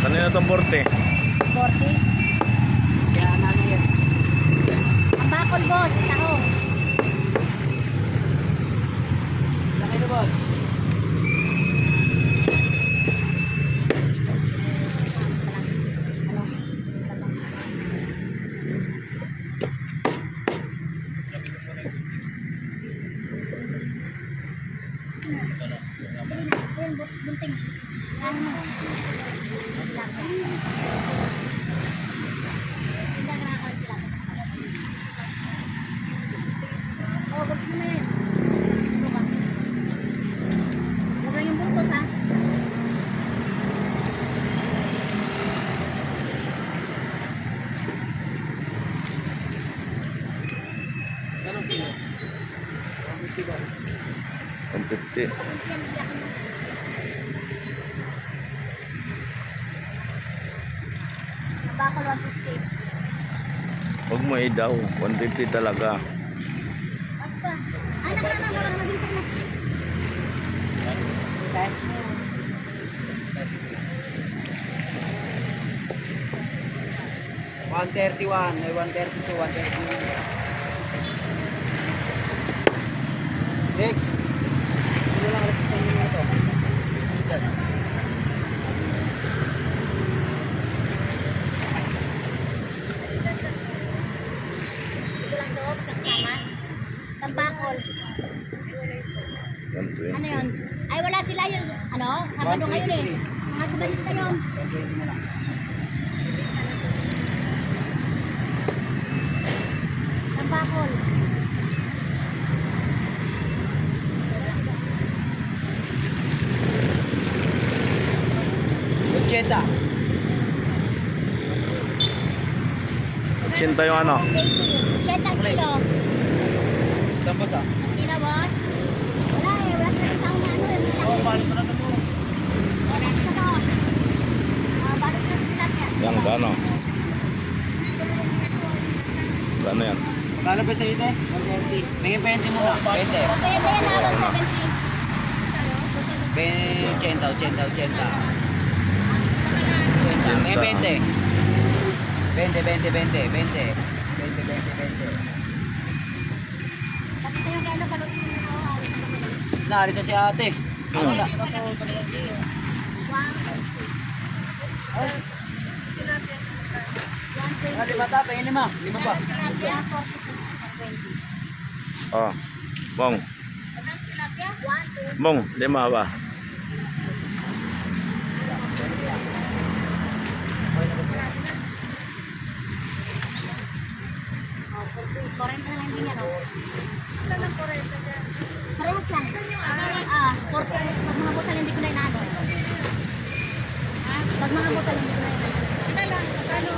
Kanina itong 40. 40. Kaya ano yan. Ang bakol, boss. Taho. Laki na boss. Bunting. Ano? Oh, wag mo na yan. Ano ba? Huwag yung buntot, ha? Anong kilo? 150. Ang bakol, 150. Huwag mo daw. 150 talaga. Basta. Anak na, magintay na. Okay. 131, may 132, 131. Next. Ito lang alas sa inyo ito. Ito lang to, kasama. Tambakol. 120. Ano yun? Ay, wala sila yun. Ano? Sabado ngayon eh. Mga sabanista yun. 120 na lang. Tambakol. Ochenta. 80 yung ano. 80 kilo. Saan ba sa? Kilo, boss? Wala eh. Wala sa tao na ano eh. Oo, paano pa na ito? Wala sa tao. Balik na sila yan. Yan, gano. Gano yan? Kala ba sa ite? 120. May 20 muna. 20. Pwede yan na 170. 80, 80, 80. 80. May 20. 20, 20, 20, 20. 20, 20, 20. Tapos yung kano kalutin mo na Naalis na si ate. Ano na? Ah, lima ta, pahingin lima. Lima pa. Oh. Bong. Bong, 5 ba? Korenta na lang din yan, oh. Saan ang korenta dyan? Parehas lang. 40. Pag mga butal, hindi ko na inaano. Pag mga butal, hindi ko na inaano. Ito lang, magkano?